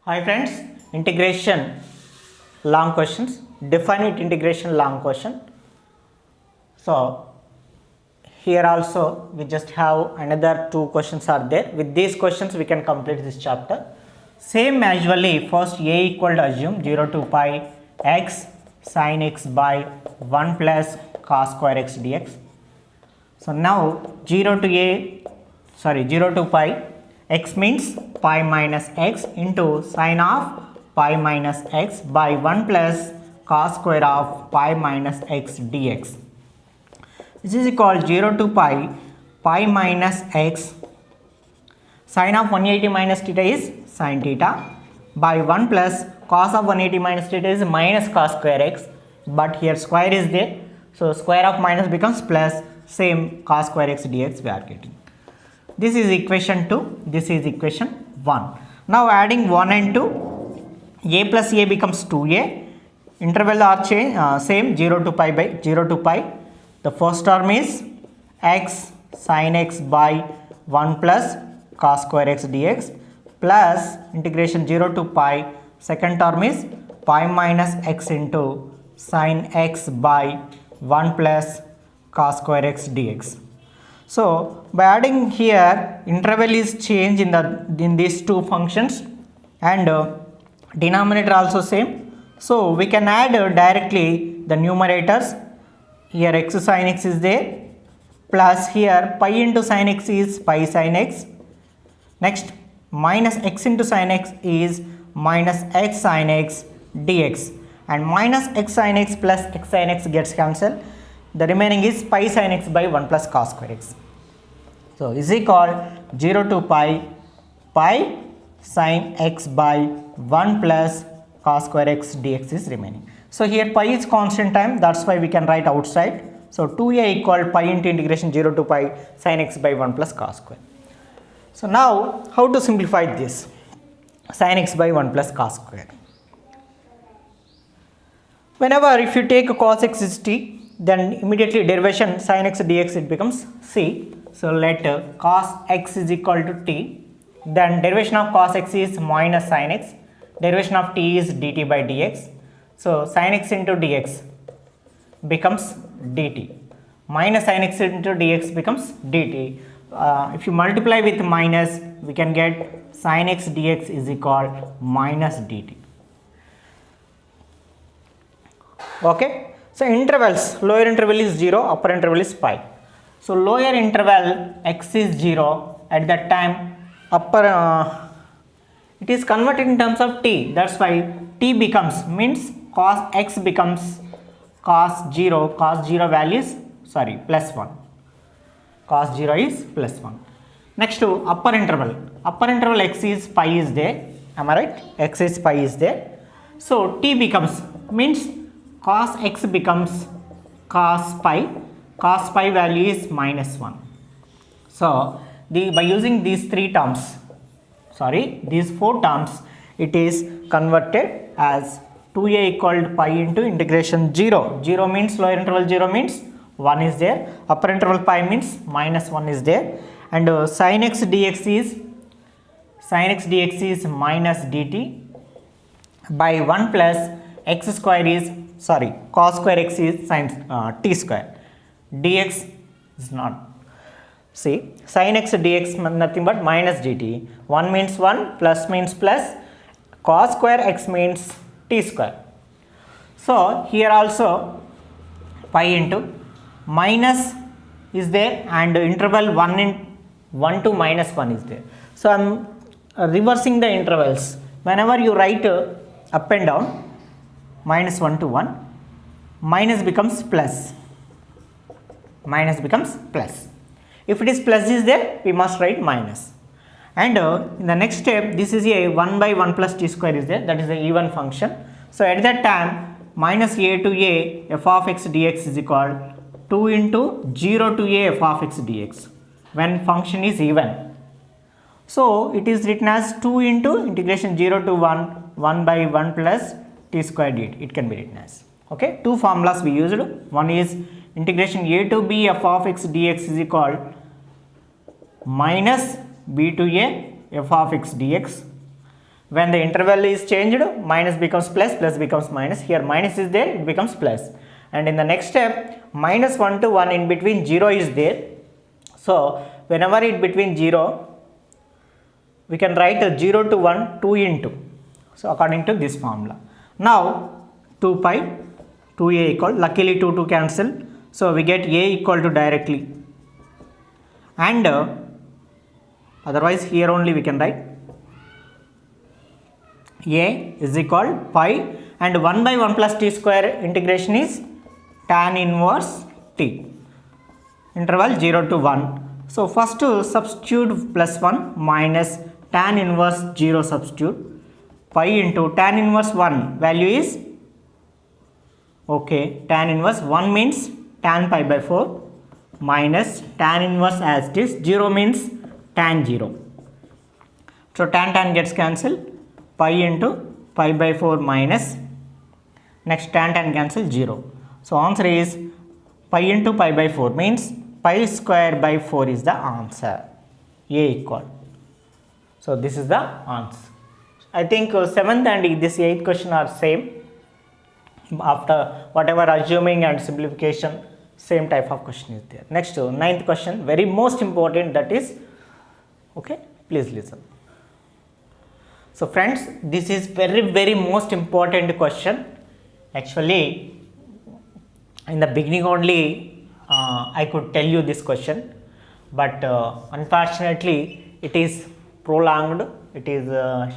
Hi friends, integration long questions, definite integration long question. So here also we just have another two questions are there. With these questions we can complete this chapter. Same usually first a equal to assume 0 to pi x sin x by 1 plus cos square x dx. So now 0 to pi x means pi minus x into sine of pi minus x by 1 plus cos square of pi minus x dx. This is equal 0 to pi minus x sine of 180 minus theta is sin theta by 1 plus cos of 180 minus theta is minus cos square x, but here square is there, so square of minus becomes plus, same cos square x dx we are getting. This is equation 2, this is equation 1. Now adding 1 and 2, a plus a becomes 2a, interval are same 0 to pi by 0 to pi. The first term is x sin x by 1 plus cos square x dx plus integration 0 to pi, second term is pi minus x into sin x by 1 plus cos square x dx. So by adding here, interval is changed in these two functions and denominator also same. So we can add directly the numerators. Here x sin x is there, plus here pi into sin x is pi sin x. Next minus x into sin x is minus x sin x dx, and minus x sin x plus x sin x gets cancelled. The remaining is pi sin x by 1 plus cos square x. So is equal 0 to pi sin x by 1 plus cos square x dx is remaining. So here pi is constant time, that's why we can write outside. So 2a equal pi into integration 0 to pi sin x by 1 plus cos square. So now how to simplify this? Sin x by 1 plus cos square. Whenever if you take cos x is t, then immediately derivation sin x dx it becomes c. So let cos x is equal to t, then derivation of cos x is minus sin x, derivation of t is dt by dx. So sin x into dx becomes dt, minus sin x into dx becomes dt. If you multiply with minus, we can get sin x dx is equal minus dt. Okay. So intervals, lower interval is 0, upper interval is pi. So lower interval x is 0, at that time upper it is converted in terms of t, that's why t becomes, means cos x becomes cos 0 value is plus 1, cos 0 is plus 1. Next to upper interval x is pi is there, am I right? X is pi is there, so t becomes, means cos x becomes cos pi value is minus 1. So by using these these four terms, it is converted as 2a equal to pi into integration 0 means lower interval 0 means 1 is there, upper interval pi means minus 1 is there, and sin x dx is minus dt by 1 plus x square is cos square x is sin t square, dx is not, see sin x dx nothing but minus dt, 1 means 1, plus means plus, cos square x means t square. So here also pi into minus is there and interval 1 to minus 1 is there. So I am reversing the intervals. Whenever you write up and down, minus 1 to 1, minus becomes plus, if it is plus is there, we must write minus. And in the next step, this is a 1 by 1 plus t square is there, that is the even function. So at that time, minus a to a f of x dx is equal 2 into 0 to a f of x dx when function is even. So it is written as 2 into integration 0 to 1 by 1 plus t square dt, it can be written as. Okay, two formulas we used. One is integration a to b f of x dx is equal minus b to a f of x dx When the interval is changed, minus becomes plus, plus becomes minus. Here minus is there, it becomes plus. And in the next step, minus 1 to 1 in between 0 is there. So whenever it between 0, we can write 0 to 1, 2 into. So according to this formula. Now 2 pi, 2a equal, luckily 2 to cancel. So we get a equal to directly. And otherwise here only we can write a is equal pi, and 1 by 1 plus t square integration is tan inverse t, interval 0 to 1. So first substitute plus 1 minus tan inverse 0 substitute, pi into tan inverse 1 value is, okay, tan inverse 1 means tan pi by 4 minus tan inverse as it is, 0 means tan 0. So tan gets cancelled, pi into pi by 4 minus, next tan cancel 0. So answer is pi into pi by 4 means pi square by 4 is the answer, a equal. So this is the answer. I think 7th and this 8th question are same. After whatever assuming and simplification, same type of question is there. Next 9th question, very most important, that is, okay, please listen. So friends, this is very most important question. Actually, in the beginning only I could tell you this question, but unfortunately it is prolonged, it is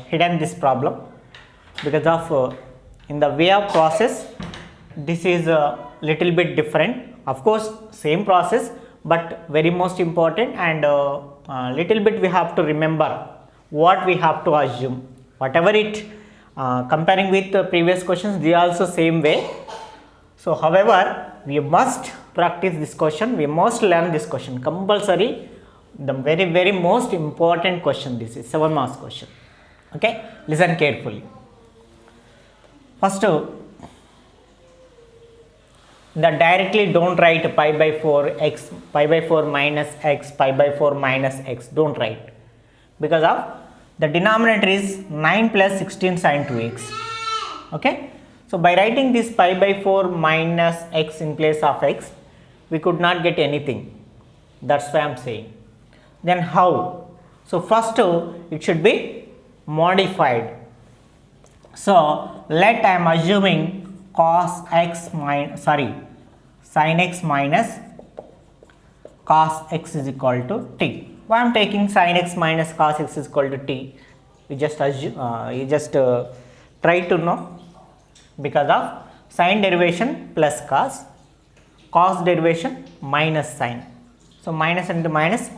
hidden, this problem, because of in the way of process this is a little bit different. Of course same process, but very most important, and little bit we have to remember what we have to assume. Whatever it comparing with the previous questions, they also same way. So however, we must practice this question, we must learn this question compulsory. The very most important question, this is 7 marks question. Okay, listen carefully. First, the directly don't write pi by 4 x, pi by 4 minus x, pi by 4 minus x, don't write, because of the denominator is 9 plus 16 sin 2x. Okay, so by writing this pi by 4 minus x in place of x, we could not get anything. That's why I am saying. Then how? So first it should be modified. So let I am assuming cos x minus, sin x minus cos x is equal to t. Why I am taking sin x minus cos x is equal to t? We just assume, try to know, because of sin derivation plus cos derivation minus sin. So minus into minus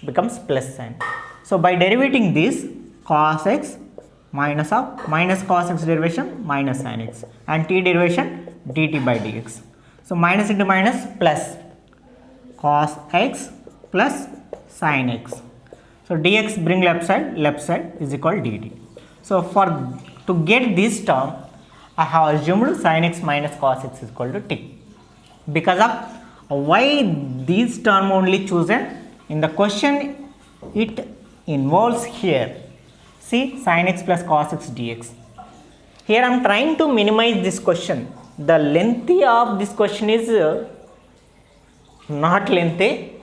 becomes plus sin. So by derivating this, cos x minus of minus cos x derivation minus sin x, and t derivation dt by dx. So minus into minus plus cos x plus sin x. So dx bring left side is equal dt. So to get this term, I have assumed sin x minus cos x is equal to t. Because of why this term only chosen in the question, it involves here. See, sin x plus cos x dx. Here I am trying to minimize this question. The length of this question is not lengthy,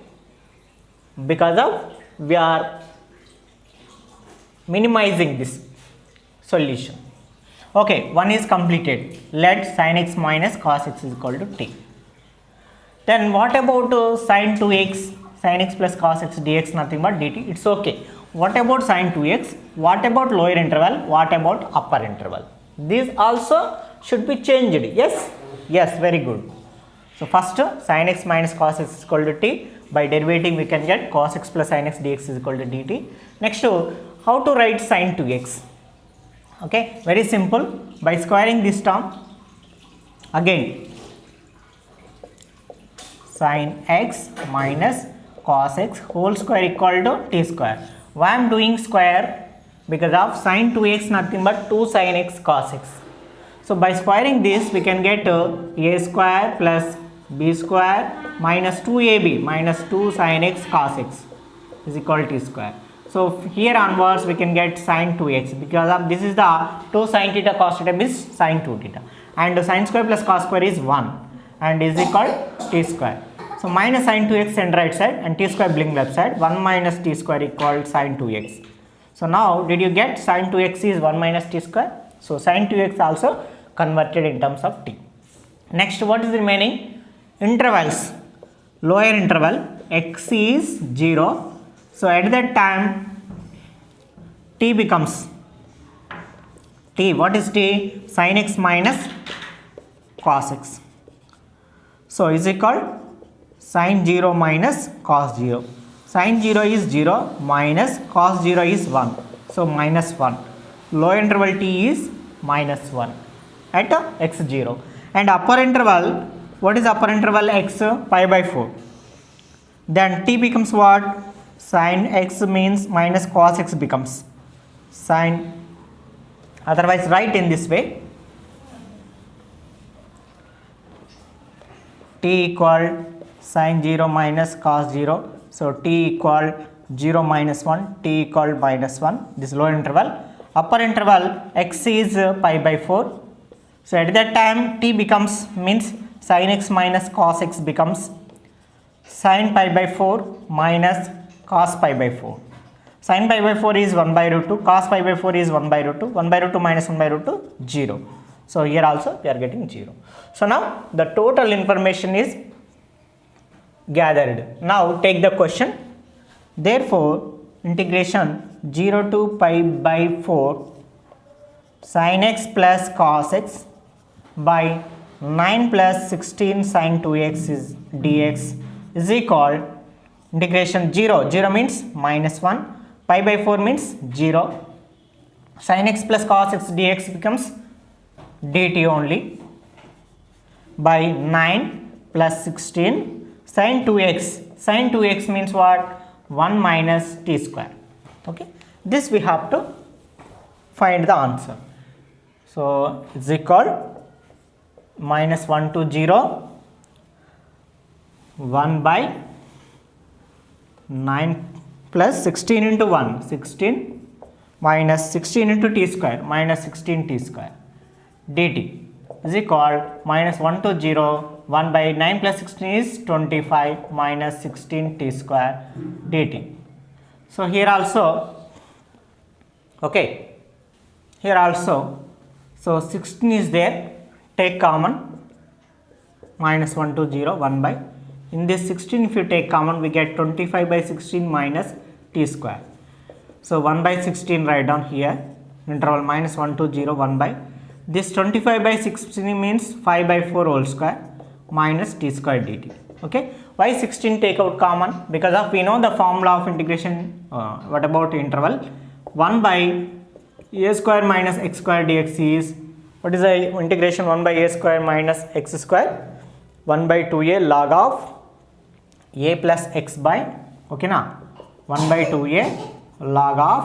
because of we are minimizing this solution. Okay, one is completed. Let sin x minus cos x is equal to t. Then what about sin 2x, sin x plus cos x dx, nothing but dt, it's okay. What about sin 2x? What about lower interval? What about upper interval? These also should be changed. Yes? Yes, very good. So first sin x minus cos x is equal to t. By derivating we can get cos x plus sin x dx is equal to dt. Next, how to write sin 2x? Okay, very simple. By squaring this term, again sin x minus cos x whole square equal to t square. Why I am doing square? Because of sin 2x nothing but 2 sin x cos x. So by squaring this we can get a square plus b square minus 2ab minus 2 sin x cos x is equal to t square. So here onwards we can get sin 2x because of this is the 2 sin theta cos theta is sin 2 theta, and sin square plus cos square is 1 and is equal t square. So minus sin 2x send right side and t square bring left side. 1 minus t square equal sin 2x. So now did you get sin 2x is 1 minus t square? So sin 2x also converted in terms of t. Next, what is remaining? Intervals. Lower interval x is 0. So at that time t becomes t. What is t? Sin x minus cos x. So is equal sin 0 minus cos 0. Sin 0 is 0 minus cos 0 is 1. So minus 1. Lower interval t is minus 1 at x0. And upper interval, what is upper interval? X pi by 4. Then t becomes what? Sin x means minus cos x becomes sin. Otherwise write in this way. T equal sin 0 minus cos 0. So t equal 0 minus 1, t equal minus 1. This lower interval. Upper interval x is pi by 4. So at that time t becomes means sin x minus cos x becomes sin pi by 4 minus cos pi by 4. Sin pi by 4 is 1 by root 2, cos pi by 4 is 1 by root 2, 1 by root 2 minus 1 by root 2, 0. So here also we are getting 0. So now the total information is gathered. Now take the question. Therefore integration 0 to pi by 4 sin x plus cos x by 9 plus 16 sin 2x is dx is equal integration 0. 0 means minus 1. Pi by 4 means 0. Sin x plus cos x dx becomes dt only by 9 plus 16 sin 2x. Sin 2x means what? 1 minus t square. Okay. This we have to find the answer. So it's equal minus 1 to 0, 1 by 9 plus 16 into 1, 16 minus 16 into t square minus 16 t square dt is equal minus 1 to 0, 1 by 9 plus 16 is 25 minus 16 t square dt. So here also, okay, here also, so 16 is there, take common, minus 1 to 0, 1 by, in this 16 if you take common we get 25 by 16 minus t square. So 1 by 16 write down here, interval minus 1 to 0, 1 by, this 25 by 16 means 5 by 4 whole square minus t square dt. Okay, why 16 take out common? Because of we know the formula of integration. What about interval? 1 by a square minus x square dx is, what is the integration? 1 by a square minus x square, 1 by 2a log of a plus x by, okay na, 1 by 2a log of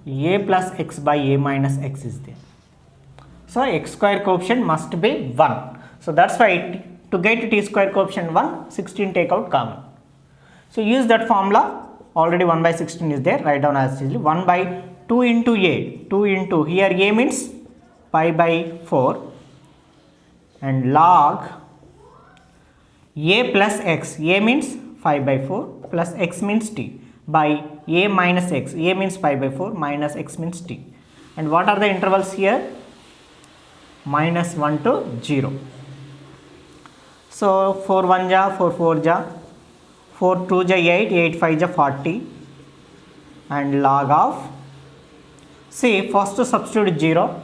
a plus x by a minus x is there. So x square coefficient must be 1. So that's why to get t square coefficient 1, 16 take out common. So use that formula. Already 1 by 16 is there. Write down as easily 1 by 2 into a. 2 into, here a means pi by 4 and log a plus x. A means 5 by 4 plus x means t by a minus x. A means pi by 4 minus x means t. And what are the intervals here? Minus 1 to 0. So 4 1 ja, 4 4 ja, 4 2 ja 8, 8 5 ja 40 and log of, see first to substitute 0.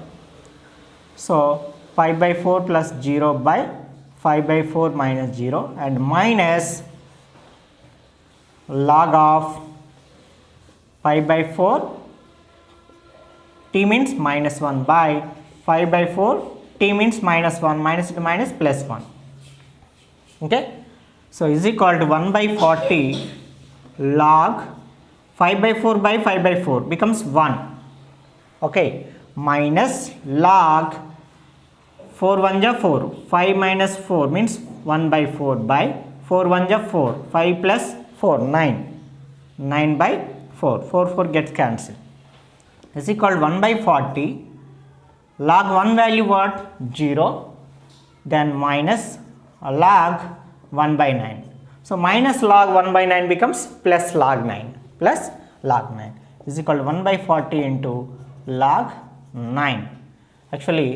So 5 by 4 plus 0 by 5 by 4 minus 0 and minus log of 5 by 4 t means minus 1 by 5 by 4 t means minus 1, minus to minus plus 1. Okay, so is equal to 1 by 40 log 5 by 4 by 5 by 4 becomes 1. Okay, minus log 4 1 ja 4, 5 minus 4 means 1 by 4 by 4 1 ja 4, 5 plus 4 9, 9 by 4 gets cancelled. Is equal to 1 by 40 log 1 value what? 0, then minus log 1 by 9. So minus log 1 by 9 becomes plus log 9 is equal to 1 by 40 into log 9. Actually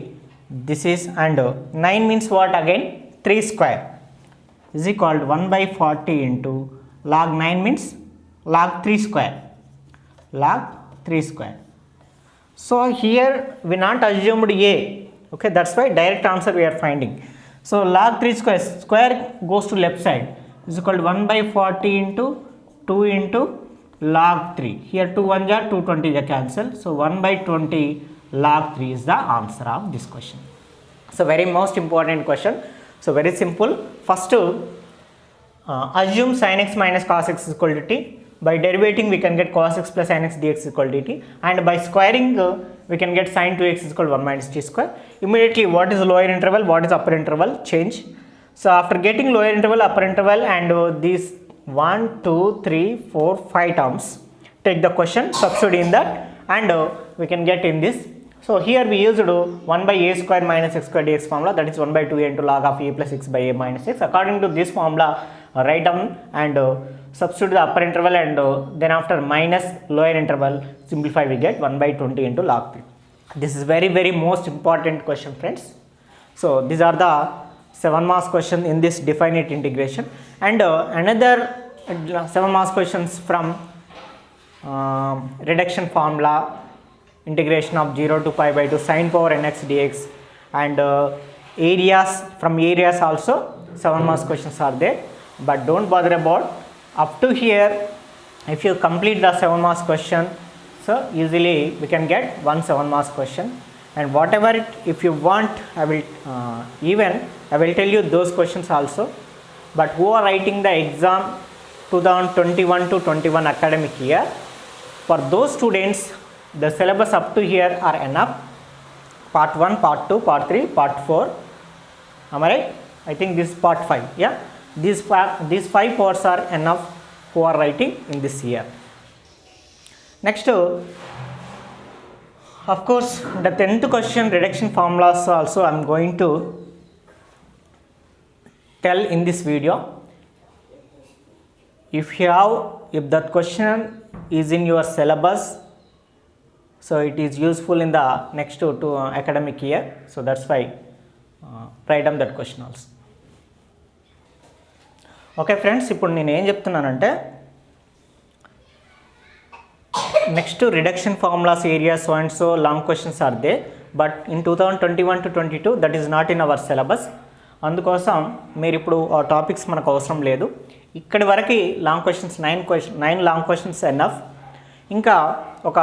this is, and 9 means what again? 3 square is equal to 1 by 40 into log 9 means log 3 square. So here we not assumed a, okay, that's why direct answer we are finding. So log 3 square goes to left side is equal to 1 by 40 into 2 into log 3. Here 2 1 are 220 they cancel. So 1 by 20 log 3 is the answer of this question. So very most important question. So very simple. First assume sin x minus cos x is equal to t. By derivating we can get cos x plus sin x dx is equal to dt, and by squaring we can get sin 2x is equal to 1 minus t square. Immediately what is lower interval, what is upper interval, change. So after getting lower interval, upper interval, and these 1 2 3 4 5 terms, take the question, substitute in that, and we can get in this. So here we used 1 by a square minus x square dx formula, that is 1 by 2a into log of a plus x by a minus x. According to this formula, write down and substitute the upper interval, and then after minus lower interval, simplify, we get 1 by 20 into log 3. This is very most important question, friends. So these are the 7 marks question in this definite integration, and another 7 marks questions from reduction formula, integration of 0 to pi by 2 sin power nx dx, and areas, from areas also 7 marks questions are there. But don't bother about up to here. If you complete the 7 marks question, so easily we can get 1 7 marks question, and whatever if you want, I will tell you those questions also. But who are writing the exam 2021 to 21 academic year, for those students the syllabus up to here are enough. Part 1, part 2, part 3, part 4, am I right? I think this is part 5. Yeah, these 5 parts are enough who are writing in this year. Next, of course, the 10th question reduction formulas also I am going to tell in this video. If that question is in your syllabus, so it is useful in the next two academic year. So that's why write down that question also. Okay friends, ఇప్పుడు నేను ఏం చెప్తున్నానంటే, next reduction formulas areas and so long questions are they, but in 2021 to 22 that is not in our syllabus. అందుకోసం మీరు ఇప్పుడు ఆ topics మనకు అవసరం లేదు. ఇక్కడి వరకు long questions 9 long questions enough. ఇంకా ఒక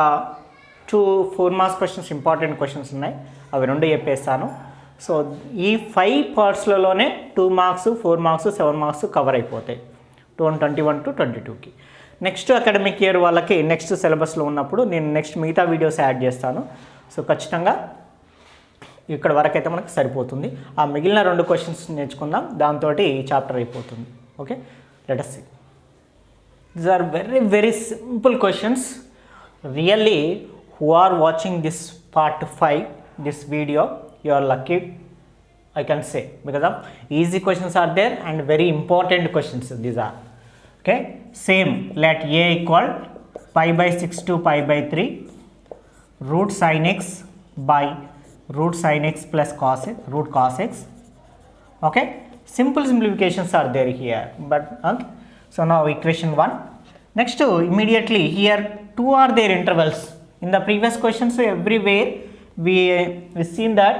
2 4 మార్క్స్ క్వశ్చన్స్ ఇంపార్టెంట్ క్వశ్చన్స్ ఉన్నాయి, అవి 2 చెప్పేస్తాను. సో ఈ 5 పార్ట్స్లలోనే 2 మార్క్స్ 4 మార్క్స్ 7 మార్క్స్ కవర్ అయిపోతాయి 2021 to 22కి. నెక్స్ట్ అకాడమిక్ ఇయర్ వాళ్ళకి నెక్స్ట్ సిలబస్లో ఉన్నప్పుడు నేను నెక్స్ట్ మిగతా వీడియోస్ యాడ్ చేస్తాను. సో ఖచ్చితంగా ఇక్కడ వరకు అయితే మనకు సరిపోతుంది. ఆ మిగిలిన 2 క్వశ్చన్స్ నేర్చుకుందాం, దాంతో ఈ చాప్టర్ అయిపోతుంది. Okay, let us see. These are very simple questions. Really, who are watching this part 5, this video, you are lucky, I can say, because of easy questions are there and very important questions these are. Okay, same, let a equal pi by 6 to pi by 3 root sin x by root sin x plus cos x, root cos x. Okay, simple simplifications are there here, but so now equation 1. Next, immediately here 2 are there intervals. In the previous questions, everywhere we seen that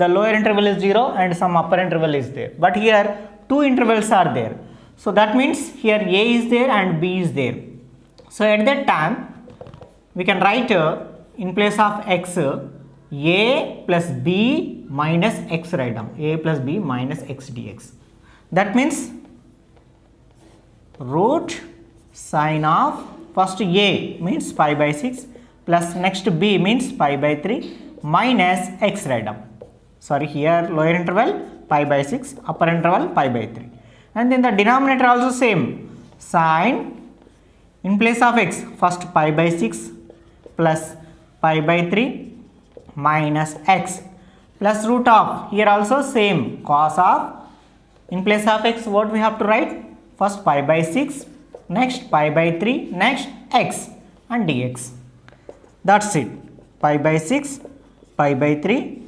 the lower interval is 0 and some upper interval is there, but here 2 intervals are there. So that means here a is there and b is there. So at that time we can write in place of x a plus b minus x, write down a plus b minus x dx. That means root sin of first a means pi by 6 plus next b means pi by 3 minus x, write down. Sorry, here lower interval pi by 6, upper interval pi by 3, and then the denominator also same, sin In place of x, first pi by 6 plus pi by 3 minus x plus root of, here also same, cos of, in place of x what we have to write, first pi by 6, next pi by 3, next x and dx. That's it. Pi by 6, pi by 3,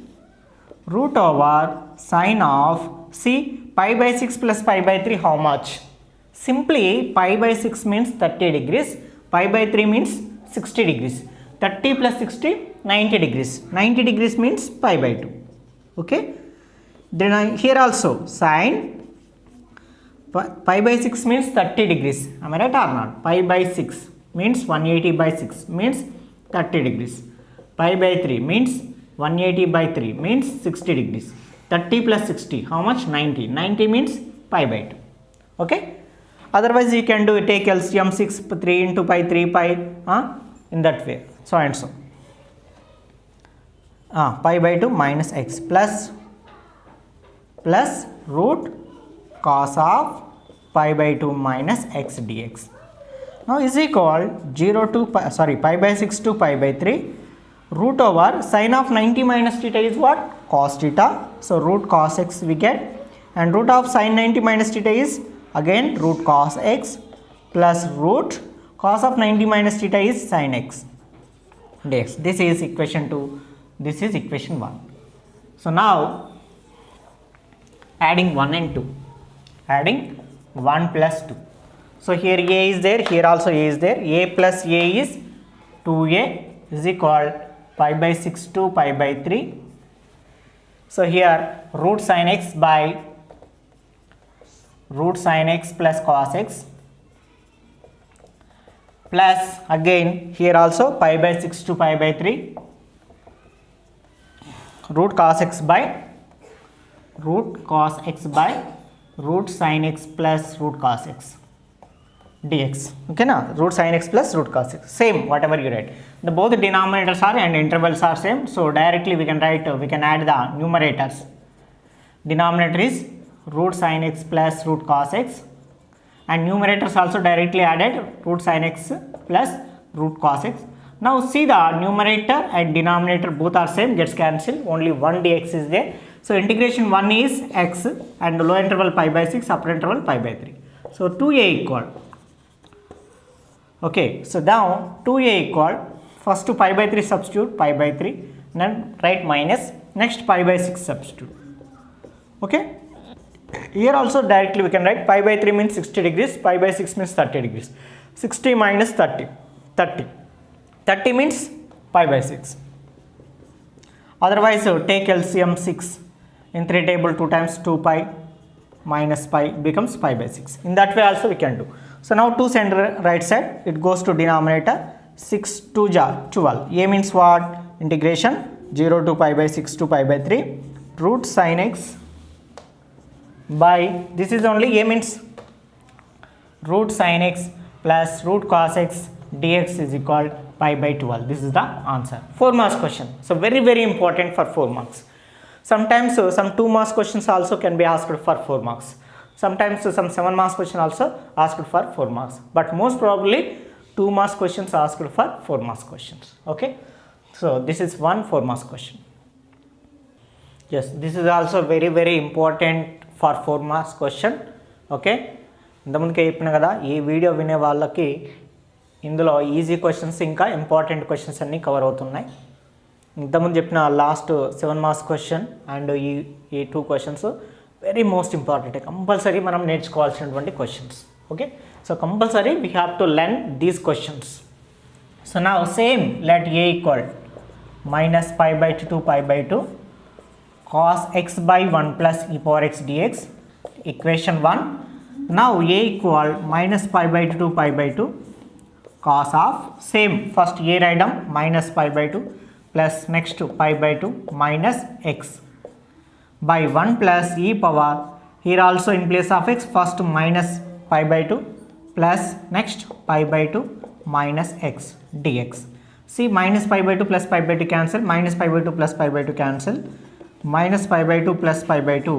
root over sine of, see pi by 6 plus pi by 3 how much? Simply pi by 6 means 30 degrees, pi by 3 means 60 degrees. 30 plus 60, 90 degrees. 90 degrees means pi by 2. Okay. Then here also sine, pi by 6 means 30 degrees. Am I right or not? Pi by 6 means 180 by 6 means 30 degrees. Pi by 3 means 180 by 3 means 60 degrees. 30 plus 60, how much? 90. 90 means pi by 2. Okay. Otherwise you can do take LCM 6, 3 into pi, 3 pi, in that way. So and so. Pi by 2 minus x plus root cos of pi by 2 minus x dx. Now is equal 0 to pi by 6 to pi by 3, root over sine of 90 minus theta is what? Cos theta. So root cos x we get, and root of sine 90 minus theta is again root cos x plus root cos of 90 minus theta is sin x dx. This is equation 2, this is equation 1. So now adding 1 and 2, adding 1 plus 2. So here a is there, here also a is there. A plus a is 2a is equal pi by 6 to pi by 3. So here root sin x by root sin x plus cos x plus again here also pi by 6 to pi by 3 root cos x by root sin x plus root cos x dx. Okay na, root sin x plus root cos x, same whatever you write. The both denominators are and intervals are same, so directly we can write, we can add the numerators. Denominator is root sin x plus root cos x, and numerators also directly added root sin x plus root cos x. Now see the numerator and denominator both are same, gets cancelled, only 1 dx is there. So integration 1 is x and lower interval pi by 6, upper interval pi by 3. So 2a equal. Okay, so now 2a equal, first to pi by 3 substitute, pi by 3, then write minus, next pi by 6 substitute. Okay, here also directly we can write pi by 3 means 60 degrees, pi by 6 means 30 degrees. 60 minus 30, 30. 30 means pi by 6. Otherwise take LCM 6, in 3 table 2 times 2 pi minus pi becomes pi by 6. In that way also we can do. So now 2 send right side, it goes to denominator, 6 2 jar 12. A means what? Integration 0 to pi by 6 to pi by 3 root sin x by, this is only a means root sin x plus root cos x dx is equal pi by 12. This is the answer. 4 marks question. So very important for 4 marks. Sometimes some 2 marks questions also can be asked for 4 marks. Sometimes some 7 marks question also asked for 4 marks. But most probably 2 marks questions are asked for 4 marks questions. Okay. So this is one 4 marks question. Yes, this is also very important for 4 marks question. Okay. ఇంతకుముందుకే చెప్పిన కదా, ఈ video వినే వాళ్ళకి ఇందులో easy questions ఇంకా important questions అన్నీ cover అవుతున్నాయి. ఇంతకుముందు చెప్పిన లాస్ట్ 7 మార్క్స్ క్వశ్చన్ అండ్ ఈ 2 questions very most important, compulsory మనం నేర్చుకోవాల్సినటువంటి questions. Okay, so compulsory we have to learn these questions. So now same let a equal minus pi by 2 to pi by 2 cos x by 1 plus e power x dx, equation 1. Now a equal minus pi by 2 to pi by 2 cos of, same first a write down, minus pi by 2 plus next pi by 2 minus x by 1 plus e power, here also in place of x first minus pi by 2 plus next pi by 2 minus x dx. See, minus pi by 2 plus pi by 2 cancel, minus pi by 2 plus pi by 2 cancel, minus pi by 2 plus pi by 2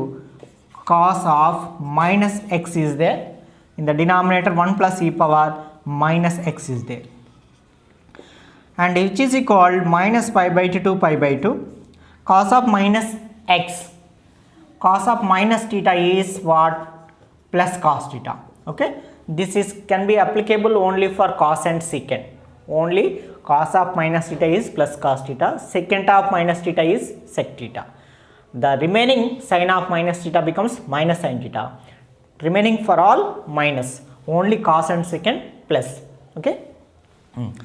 cos of minus x is there. In the denominator 1 plus e power minus x is there, and which is equal minus pi by 2 to pi by 2 cos of minus x, cos of minus theta is what? Plus cos theta. Okay, this is can be applicable only for cos and secant. Only cos of minus theta is plus cos theta, secant of minus theta is sec theta. The remaining sin of minus theta becomes minus sin theta. Remaining for all minus, only cos and secant plus. Okay,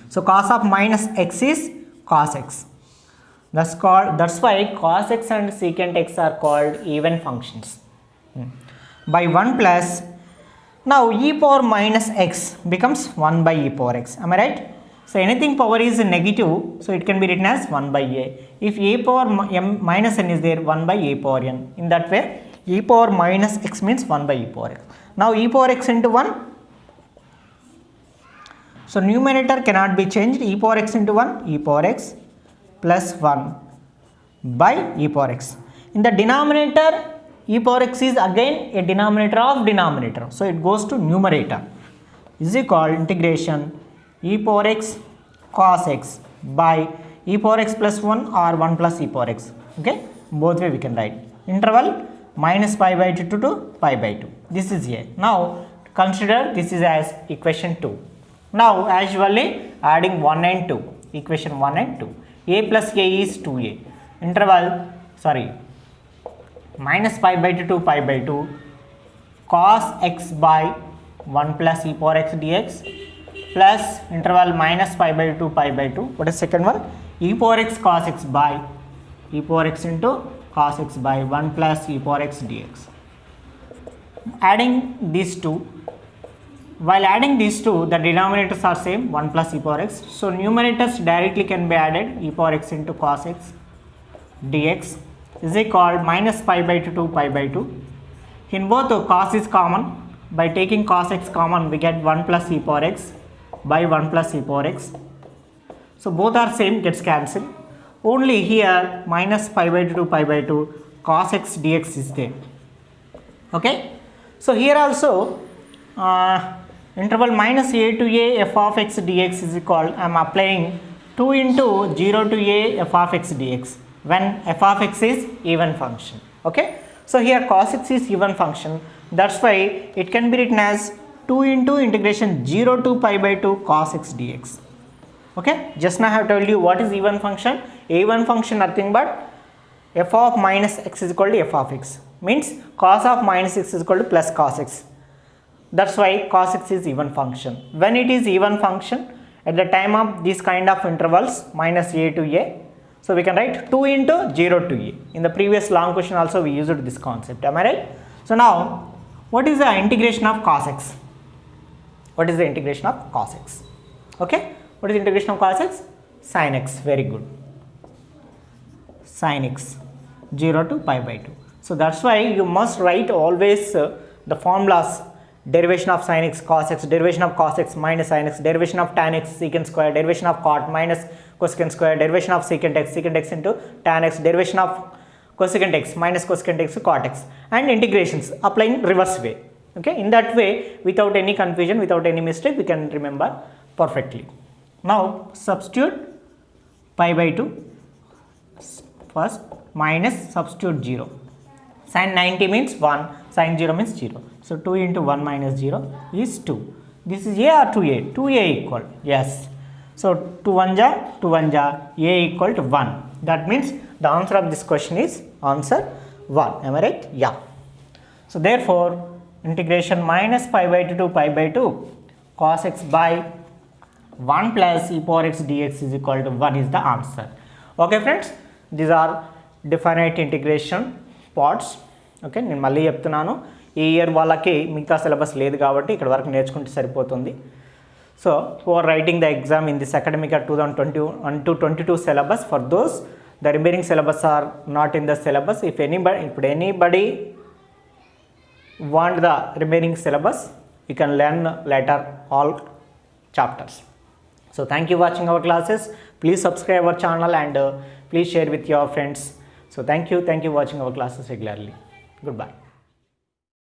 so cos of minus x is cos x. That's why cos x and secant x are called even functions. By 1 plus, now e power minus x becomes 1 by e power x. Am I right? So anything power is negative, so it can be written as 1 by a. If a power m minus n is there, 1 by a power n. In that way, e power minus x means 1 by e power x. Now e power x into 1. So numerator cannot be changed. E power x into 1, e power x plus 1 by e power x. In the denominator, e power x is again a denominator of denominator. So it goes to numerator. Is equal integration e power x cos x by e power x plus 1 or 1 plus e power x. Okay, both way we can write. Interval minus pi by 2 to pi by 2. This is a. Now consider this is as equation 2. Now as usually adding 1 and 2. Equation 1 and 2. A plus a is 2a. Interval, sorry, minus pi by 2 to pi by 2 cos x by 1 plus e power x dx plus interval minus pi by 2 to pi by 2. What is second one? E power x cos x by e power x into cos x by 1 plus e power x dx. Adding these two, while adding these two, the denominators are same, 1 plus e power x. So numerators directly can be added, e power x into cos x dx is equal minus pi by 2 to pi by 2. In both cos is common. By taking cos x common, we get 1 plus e power x by 1 plus e power x. So both are same, gets cancelled. Only here minus pi by 2 to pi by 2 cos x dx is there. Okay, so here also interval minus a to a f of x dx is equal, I am applying 2 into 0 to a f of x dx when f of x is even function. Okay, so here cos x is even function, that's why it can be written as 2 into integration 0 to pi by 2 cos x dx. Okay, just now I have told you what is even function. Even function nothing but f of minus x is equal to f of x, means cos of minus x is equal to plus cos x. That's why cos x is even function. When it is even function, at the time of these kind of intervals minus a to a, so we can write 2 into 0 to a. In the previous long question also we used this concept. Am I right? So now what is the integration of cos x? What is the integration of cos x? Okay, what is the integration of cos x? Sin x. Very good. Sin x 0 to pi by 2. So that's why you must write always the formulas: derivation of sin x cos x, derivation of cos x minus sin x, derivation of tan x secant square, derivation of cot minus cosecant square, derivation of secant x into tan x, derivation of cosecant x minus cosecant x cot x, and integrations applying reverse way. Okay, in that way, without any confusion, without any mistake, we can remember perfectly. Now substitute pi by 2 first, minus substitute 0. Sin 90 means 1, sin 0 means 0. So 2 into 1 minus 0 is 2. This is a or 2a? 2a equal, yes. So 2 1 ja, 2 1 ja, a equal to 1. That means the answer of this question is answer 1. Am I right? Yeah. So therefore, integration minus pi by 2 to pi by 2 cos x by 1 plus e power x dx is equal to 1 is the answer. Okay friends, these are definite integration parts. Okay, నేను మళ్ళీ చెప్తున్నాను, ఈ year వాళ్ళకి మిగతా syllabus లేదు కాబట్టి ఇక్కడ వరకు నేర్చుకుంటే సరిపోతుంది. So for writing the exam in this academic 2021-22 syllabus, for those the remaining syllabus are not in the syllabus. If anybody want the remaining syllabus, you can learn later all chapters. So thank you watching our classes. Please subscribe our channel and please share with your friends. So thank you watching our classes regularly. Goodbye.